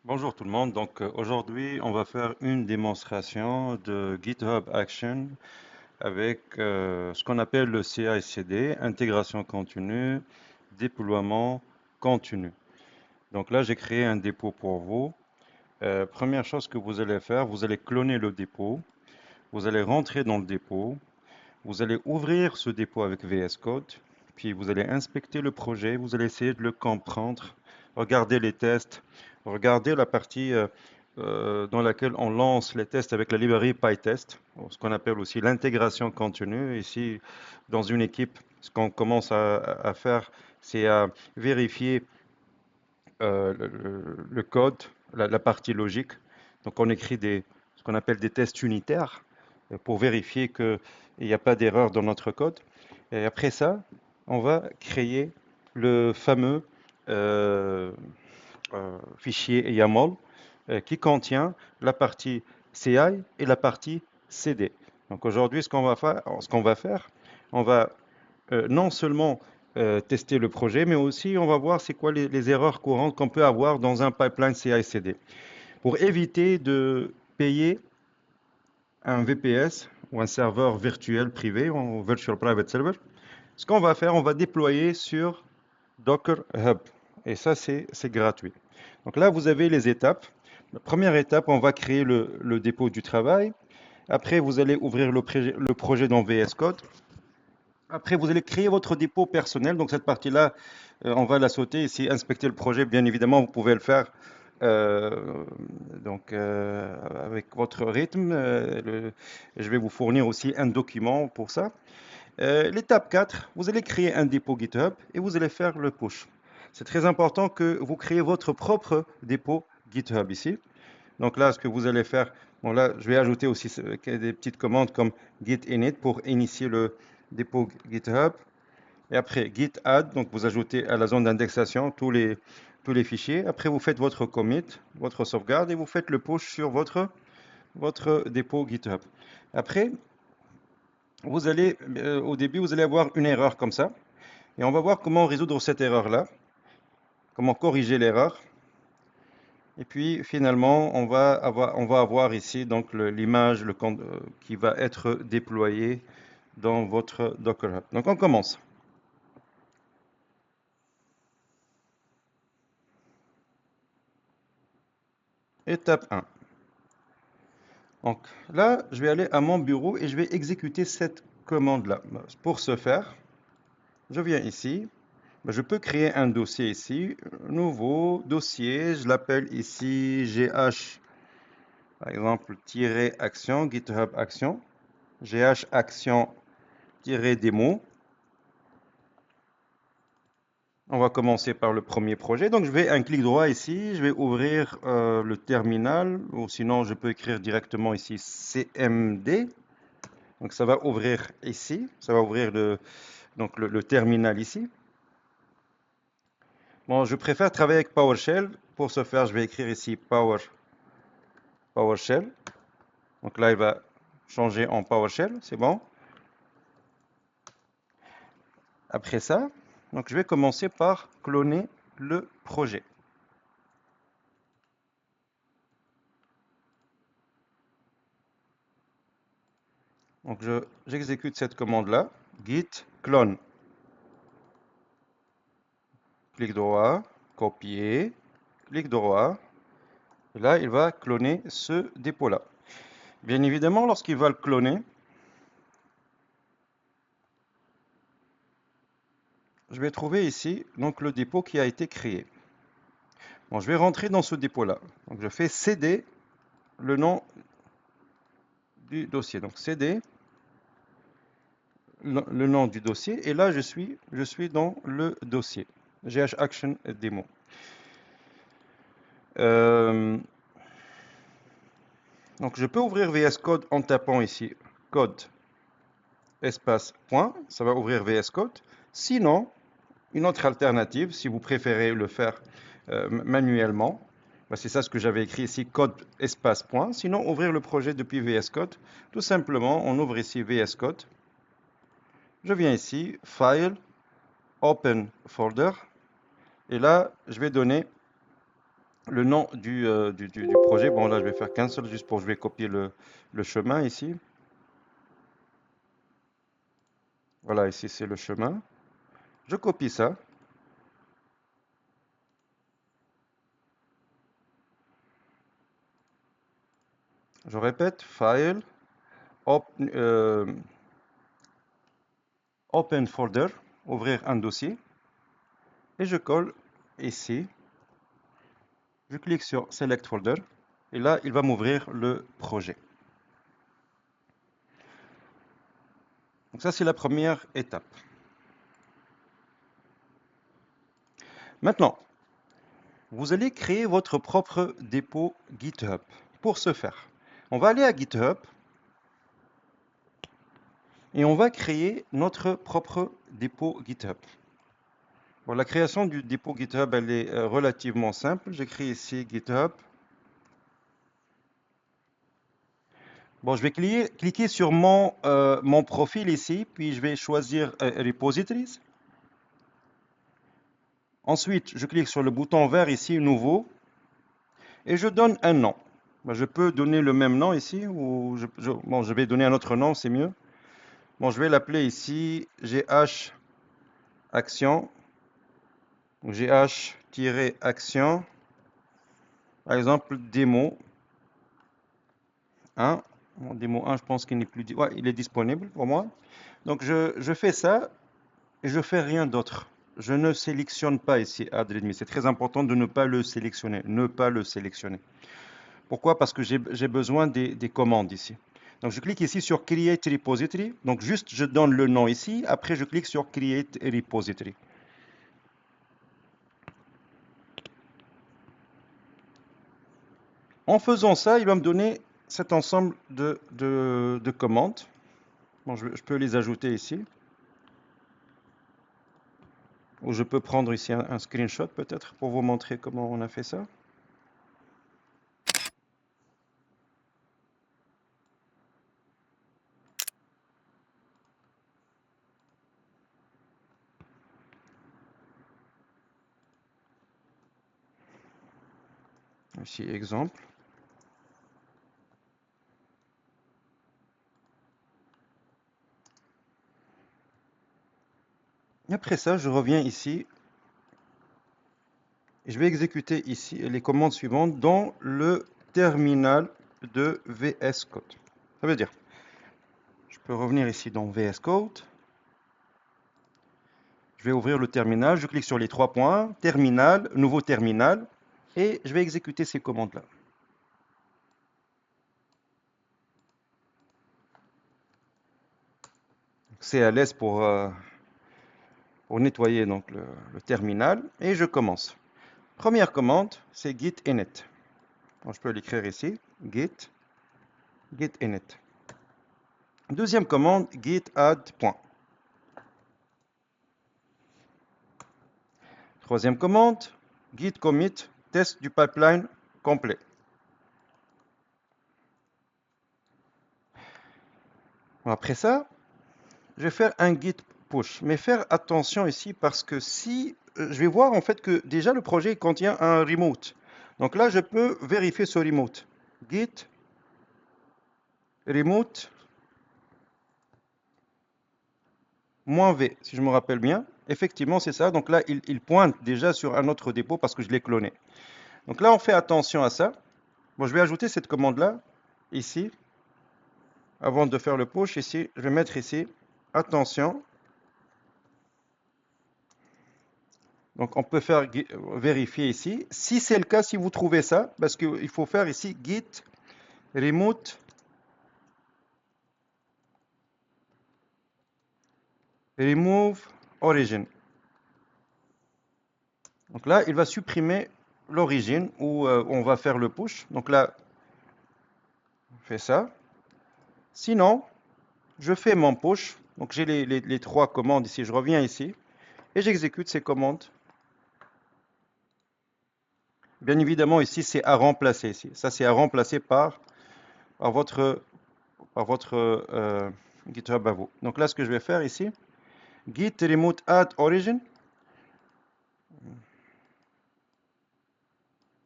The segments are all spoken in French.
Bonjour tout le monde. Aujourd'hui, on va faire une démonstration de GitHub Action avec ce qu'on appelle le CI/CD, intégration continue, déploiement continu. Donc là, j'ai créé un dépôt pour vous. Première chose que vous allez faire, vous allez cloner le dépôt, vous allez rentrer dans le dépôt, vous allez ouvrir ce dépôt avec VS Code, puis vous allez inspecter le projet, vous allez essayer de le comprendre, regarder les tests, regarder la partie dans laquelle on lance les tests avec la librairie PyTest, ce qu'on appelle aussi l'intégration continue. Ici, dans une équipe, ce qu'on commence à faire, c'est à vérifier le code, la partie logique. Donc on écrit ce qu'on appelle des tests unitaires pour vérifier qu'il n'y a pas d'erreur dans notre code. Et après ça, on va créer le fameux euh, fichier YAML qui contient la partie CI et la partie CD. Donc aujourd'hui, ce qu'on va faire, on va non seulement tester le projet, mais aussi on va voir c'est quoi les erreurs courantes qu'on peut avoir dans un pipeline CI/CD. Pour éviter de payer un VPS ou un serveur virtuel privé, ou Virtual Private Server, ce qu'on va faire, on va déployer sur Docker Hub. Et ça, c'est gratuit. Donc là, vous avez les étapes. La première étape, on va créer le dépôt du travail. Après, vous allez ouvrir le projet dans VS Code. Après, vous allez créer votre dépôt personnel. Donc cette partie-là, on va la sauter. Ici, inspecter le projet, bien évidemment, vous pouvez le faire euh, avec votre rythme. Je vais vous fournir aussi un document pour ça. L'étape 4, vous allez créer un dépôt GitHub et vous allez faire le push. C'est très important que vous créez votre propre dépôt GitHub ici. Donc là, ce que vous allez faire, bon là, je vais ajouter aussi des petites commandes comme git init pour initier le dépôt GitHub. Et après, git add, donc vous ajoutez à la zone d'indexation tous les fichiers. Après, vous faites votre commit, votre sauvegarde et vous faites le push sur votre dépôt GitHub. Après, au début, vous allez avoir une erreur comme ça. Et on va voir comment résoudre cette erreur-là, comment corriger l'erreur. Et puis finalement, on va avoir ici donc l'image qui va être déployée dans votre Docker Hub. Donc on commence. Étape 1. Donc là, je vais aller à mon bureau et je vais exécuter cette commande-là. Pour ce faire, je viens ici. Je peux créer un dossier ici, nouveau dossier, je l'appelle ici GH, par exemple, action, GitHub action, GH action-démo. On va commencer par le premier projet. Donc, je vais un clic droit ici, je vais ouvrir le terminal, ou sinon, je peux écrire directement ici CMD. Donc, ça va ouvrir ici, ça va ouvrir le terminal ici. Bon, je préfère travailler avec PowerShell. Pour ce faire, je vais écrire ici PowerShell. Donc là, il va changer en PowerShell, c'est bon. Après ça, donc je vais commencer par cloner le projet. Donc j'exécute cette commande-là, git clone. Clic droit, copier, clic droit. Et là, il va cloner ce dépôt-là. Bien évidemment, lorsqu'il va le cloner, je vais trouver ici donc le dépôt qui a été créé. Bon, je vais rentrer dans ce dépôt-là. Donc je fais cd le nom du dossier. Donc cd le nom du dossier. Et là, je suis dans le dossier. GH Action Demo. Donc je peux ouvrir VS Code en tapant ici code espace point, ça va ouvrir VS Code. Sinon, une autre alternative, si vous préférez le faire manuellement, c'est ça ce que j'avais écrit ici, code espace point. Sinon, ouvrir le projet depuis VS Code, tout simplement, on ouvre ici VS Code. Je viens ici, File, Open Folder, et là, je vais donner le nom du projet. Bon, là, je vais faire cancel juste pour, je vais copier le chemin ici. Voilà, ici, c'est le chemin. Je copie ça. Je répète, File, Open Folder, ouvrir un dossier. Et je colle ici. Je clique sur Select Folder. Et là, il va m'ouvrir le projet. Donc ça, c'est la première étape. Maintenant, vous allez créer votre propre dépôt GitHub. Pour ce faire, on va aller à GitHub et on va créer notre propre dépôt GitHub. Bon, la création du dépôt GitHub, elle est relativement simple. J'écris ici GitHub. Bon, je vais cliquer sur mon profil ici, puis je vais choisir Repositories. Ensuite, je clique sur le bouton vert ici, Nouveau, et je donne un nom. Ben, je peux donner le même nom ici, ou bon, je vais donner un autre nom, c'est mieux. Bon, je vais l'appeler ici GH Action, GH-Action, par exemple, démo 1. Bon, démo 1, je pense qu'il n'est plus... Ouais, il est disponible pour moi. Donc, je fais ça et je fais rien d'autre. Je ne sélectionne pas ici Add Readme. C'est très important de ne pas le sélectionner. Ne pas le sélectionner. Pourquoi? Parce que j'ai besoin des commandes ici. Donc, je clique ici sur Create Repository. Donc, juste, je donne le nom ici. Après, je clique sur Create Repository. En faisant ça, il va me donner cet ensemble de commandes. Bon, je peux les ajouter ici. Ou je peux prendre ici un screenshot peut-être pour vous montrer comment on a fait ça. Ici, exemple. Et après ça, je reviens ici. Et je vais exécuter ici les commandes suivantes dans le terminal de VS Code. Ça veut dire, je peux revenir ici dans VS Code. Je vais ouvrir le terminal. Je clique sur les 3 points. Terminal, nouveau terminal. Et je vais exécuter ces commandes-là. CLS pour nettoyer donc le terminal. Et je commence. Première commande, c'est git init. Donc, je peux l'écrire ici. Git init. Deuxième commande, git add. Troisième commande, git commit, test du pipeline complet. Après ça, je vais faire un git push. Mais faire attention ici parce que si je vais voir en fait que déjà le projet contient un remote. Donc là, je peux vérifier ce remote. Git remote -v, si je me rappelle bien. Effectivement, c'est ça. Donc là, il pointe déjà sur un autre dépôt parce que je l'ai cloné. Donc là, on fait attention à ça. Bon, je vais ajouter cette commande-là, ici. Avant de faire le push, ici, je vais mettre ici, attention. Donc, on peut faire vérifier ici. Si c'est le cas, si vous trouvez ça, parce qu'il faut faire ici git remote remove origin. Donc là, il va supprimer l'origine où on va faire le push. Donc là, on fait ça. Sinon, je fais mon push. Donc j'ai les 3 commandes ici. Je reviens ici et j'exécute ces commandes. Bien évidemment, ici, c'est à remplacer. Ici. Ça, c'est à remplacer par votre GitHub à vous. Donc là, ce que je vais faire ici, git remote add origin.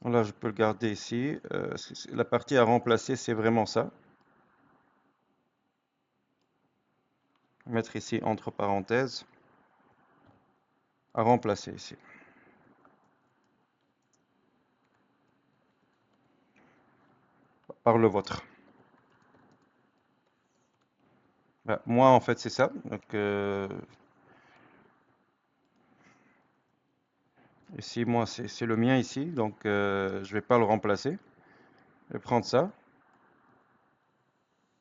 Là, je peux le garder ici. La partie à remplacer, c'est vraiment ça. Mettre ici entre parenthèses, à remplacer ici. Par le vôtre. Bah, moi, en fait, c'est ça. Donc, ici, moi, c'est le mien ici. Donc, je vais pas le remplacer. Je vais prendre ça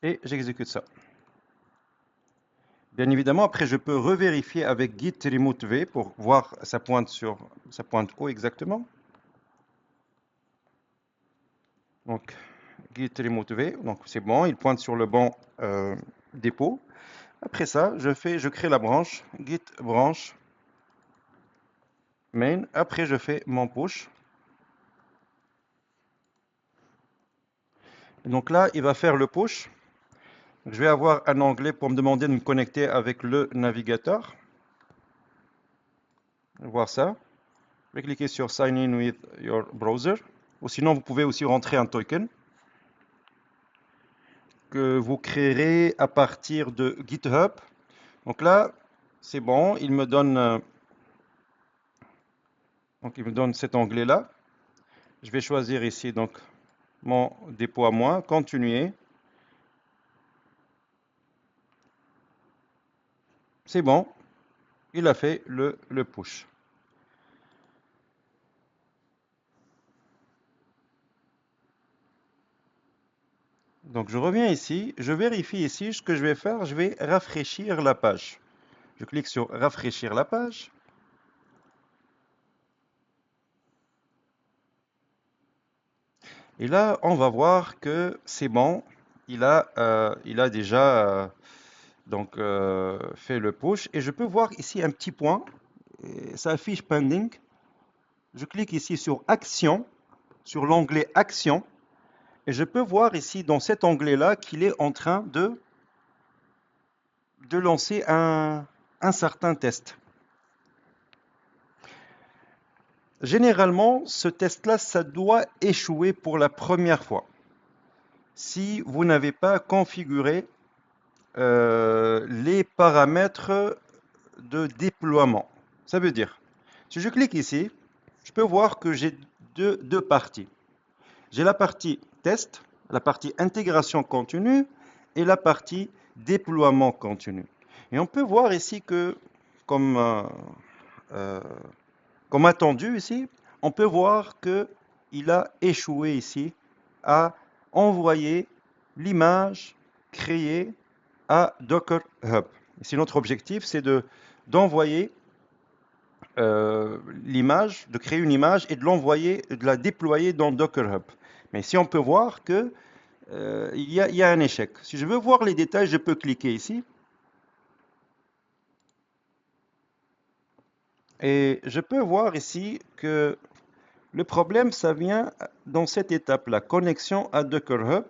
et j'exécute ça. Bien évidemment, après, je peux revérifier avec git remote v pour voir ça pointe où exactement. Donc, git remote v, donc c'est bon, il pointe sur le bon dépôt. Après ça, je crée la branche git branch main. Après, je fais mon push. Donc là, il va faire le push. Je vais avoir un onglet pour me demander de me connecter avec le navigateur. Voir ça. Je vais cliquer sur Sign in with your browser. Ou sinon, vous pouvez aussi rentrer un token que vous créerez à partir de GitHub. Donc là, c'est bon, il me donne cet onglet-là. Je vais choisir ici donc mon dépôt à moi, continuer. C'est bon, il a fait le push. Donc je reviens ici, je vérifie ici, ce que je vais faire, je vais rafraîchir la page. Je clique sur rafraîchir la page. Et là, on va voir que c'est bon, il a déjà fait le push. Et je peux voir ici un petit point, et ça affiche pending. Je clique ici sur Action, sur l'onglet Action, et je peux voir ici dans cet onglet-là qu'il est en train de lancer un certain test. Généralement, ce test-là, ça doit échouer pour la première fois si vous n'avez pas configuré les paramètres de déploiement. Ça veut dire, si je clique ici, je peux voir que j'ai deux parties. J'ai la partie test, la partie intégration continue et la partie déploiement continu. Et on peut voir ici que, comme, euh, comme attendu ici, on peut voir qu'il a échoué ici à envoyer l'image créée à Docker Hub. Ici, notre objectif, c'est d'envoyer l'image, de créer une image et de l'envoyer, de la déployer dans Docker Hub. Mais ici, on peut voir que il y a un échec. Si je veux voir les détails, je peux cliquer ici. Et je peux voir ici que le problème, ça vient dans cette étape, la connexion à Docker Hub.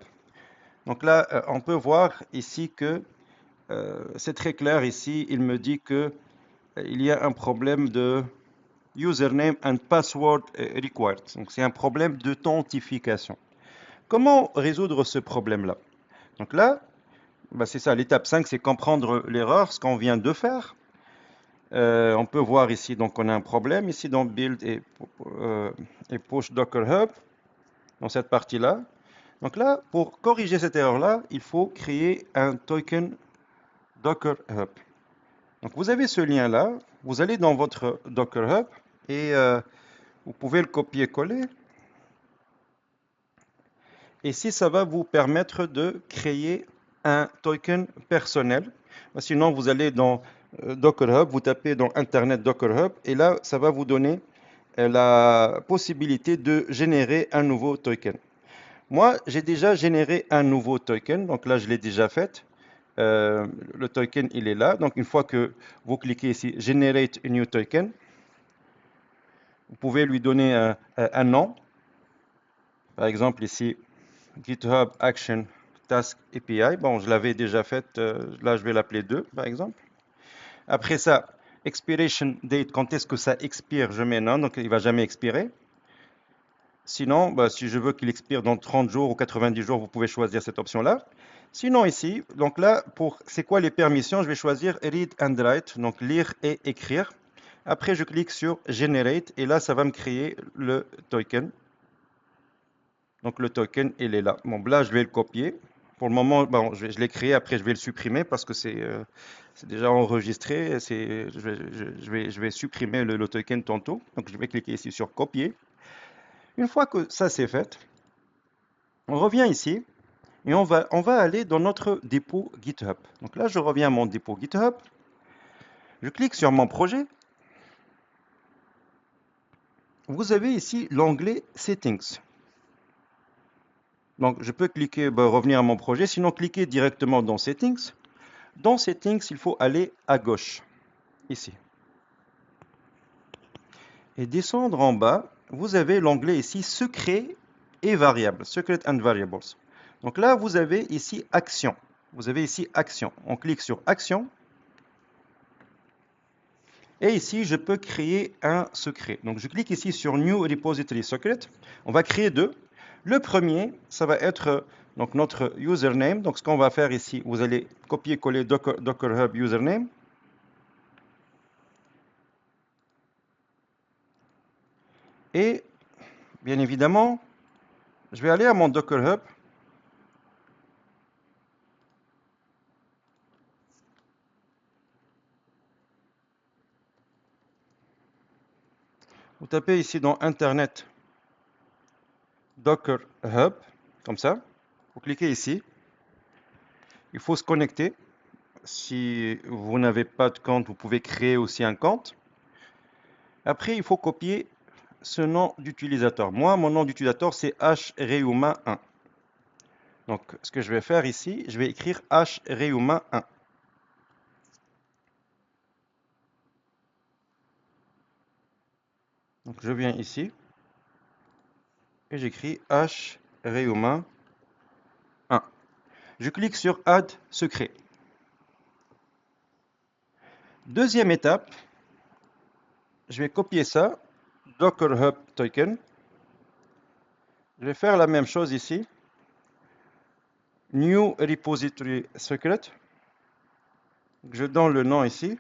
Donc là, on peut voir ici que c'est très clair ici. Il me dit que il y a un problème de username and password required. Donc c'est un problème d'authentification. Comment résoudre ce problème-là? Donc là, bah, c'est ça, l'étape 5, c'est comprendre l'erreur, ce qu'on vient de faire. On peut voir ici, donc on a un problème ici dans Build et Push Docker Hub, dans cette partie-là. Donc là, pour corriger cette erreur-là, il faut créer un token Docker Hub. Donc vous avez ce lien-là, vous allez dans votre Docker Hub et vous pouvez le copier-coller. Et si ça va vous permettre de créer un token personnel. Sinon, vous allez dans Docker Hub, vous tapez dans Internet Docker Hub, et là, ça va vous donner la possibilité de générer un nouveau token. Moi, j'ai déjà généré un nouveau token, donc là, je l'ai déjà fait. Le token, il est là. Donc, une fois que vous cliquez ici, Generate a new token, vous pouvez lui donner un nom. Par exemple, ici, GitHub Action Task API. Bon, je l'avais déjà fait. Là, je vais l'appeler 2, par exemple. Après ça, expiration date, quand est-ce que ça expire? Je mets non, donc il ne va jamais expirer. Sinon, bah, si je veux qu'il expire dans 30 jours ou 90 jours, vous pouvez choisir cette option-là. Sinon ici, donc là, c'est quoi les permissions? Je vais choisir Read and Write, donc lire et écrire. Après, je clique sur Generate et là, ça va me créer le token. Donc le token, il est là. Bon, là, je vais le copier. Pour le moment, bon, je l'ai créé, après je vais le supprimer parce que c'est déjà enregistré. Je vais supprimer le token tantôt. Donc je vais cliquer ici sur copier. Une fois que ça c'est fait, on revient ici et on va aller dans notre dépôt GitHub. Donc là, je reviens à mon dépôt GitHub. Je clique sur mon projet. Vous avez ici l'onglet Settings. Donc je peux cliquer, revenir à mon projet, sinon cliquer directement dans Settings. Dans Settings, il faut aller à gauche, ici. Et descendre en bas, vous avez l'onglet ici Secret et Variables, Secret and Variables. Donc là, vous avez ici Action. Vous avez ici Action. On clique sur Action. Et ici, je peux créer un secret. Donc je clique ici sur New Repository Secret. On va créer deux. Le premier, ça va être donc notre username. Donc ce qu'on va faire ici, vous allez copier-coller Docker Hub username. Et bien évidemment, je vais aller à mon Docker Hub. Vous tapez ici dans Internet Docker Hub, comme ça. Vous cliquez ici. Il faut se connecter. Si vous n'avez pas de compte, vous pouvez créer aussi un compte. Après, il faut copier ce nom d'utilisateur. Moi, mon nom d'utilisateur, c'est hreuma1. Donc, ce que je vais faire ici, je vais écrire hreuma1. Donc, je viens ici et j'écris hreuma1. Je clique sur Add secret. Deuxième étape, je vais copier ça, Docker Hub Token. Je vais faire la même chose ici. New Repository Secret. Je donne le nom ici.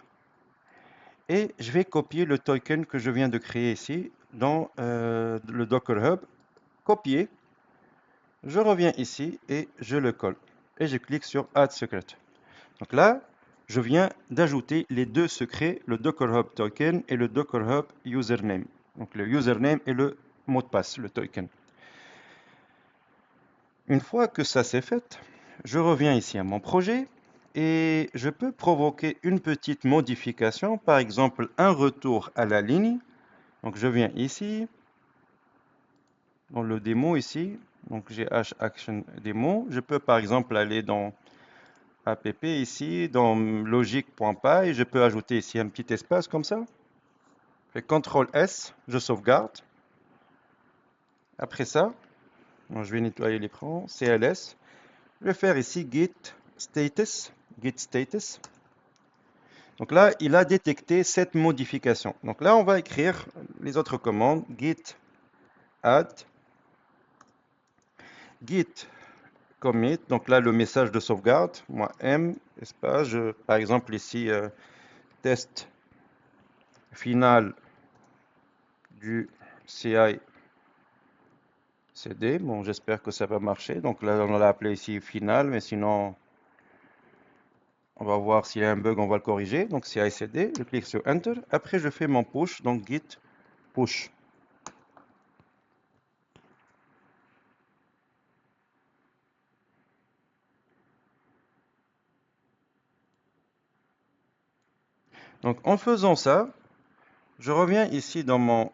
Et je vais copier le token que je viens de créer ici dans le Docker Hub. Copier. Je reviens ici et je le colle. Et je clique sur Add Secret. Donc là, je viens d'ajouter les deux secrets, le Docker Hub Token et le Docker Hub Username. Donc le username et le mot de passe, le token. Une fois que ça c'est fait, je reviens ici à mon projet et je peux provoquer une petite modification, par exemple un retour à la ligne. Donc je viens ici, dans le démo ici, donc j'ai action démo. Je peux par exemple aller dans app ici, dans logique.py, et je peux ajouter ici un petit espace comme ça. Je fais CTRL S, je sauvegarde. Après ça, je vais nettoyer l'écran, CLS. Je vais faire ici git status. Donc là, il a détecté cette modification. Donc là, on va écrire les autres commandes. Git add, git commit. Donc là, le message de sauvegarde. Moi, M, espace, par exemple ici, test final du CI CD. Bon, j'espère que ça va marcher. Donc là, on l'a appelé ici final, mais sinon, on va voir s'il y a un bug, on va le corriger. Donc CI CD, je clique sur Enter. Après, je fais mon push, donc git push. Donc en faisant ça, je reviens ici dans mon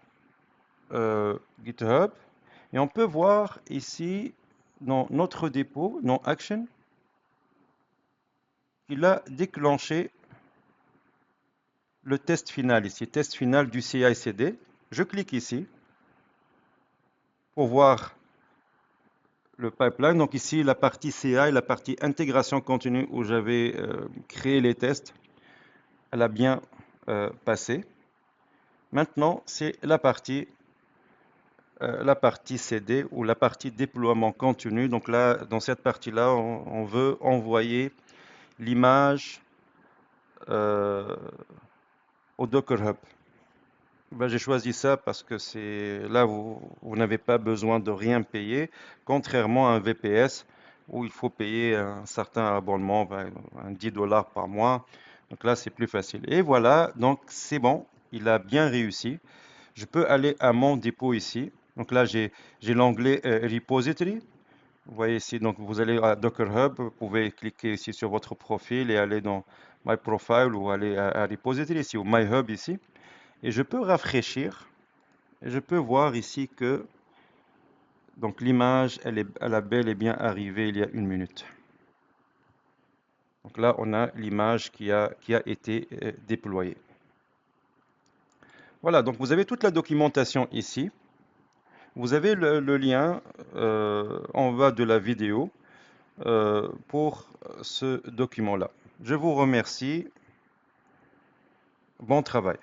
GitHub et on peut voir ici dans notre dépôt, dans Action, il a déclenché le test final ici, test final du CI/CD. Je clique ici pour voir le pipeline. Donc ici, la partie CI, la partie intégration continue où j'avais créé les tests, elle a bien passé. Maintenant, c'est la partie la partie CD ou la partie déploiement continu. Donc là, dans cette partie-là, on veut envoyer l'image euh, au Docker Hub. Ben, j'ai choisi ça parce que c'est là où vous n'avez pas besoin de rien payer, contrairement à un VPS où il faut payer un certain abonnement, ben, un 10 dollars par mois. Donc là, c'est plus facile. Et voilà, donc c'est bon, il a bien réussi. Je peux aller à mon dépôt ici. Donc là, j'ai l'onglet Repository. Vous voyez ici, donc vous allez à Docker Hub, vous pouvez cliquer ici sur votre profil et aller dans My Profile ou aller à Repository ici ou My Hub ici. Et je peux rafraîchir et je peux voir ici que donc l'image, elle a bel et bien arrivé il y a une minute. Donc là, on a l'image qui a été déployée. Voilà, donc vous avez toute la documentation ici. Vous avez le lien en bas de la vidéo pour ce document-là. Je vous remercie. Bon travail.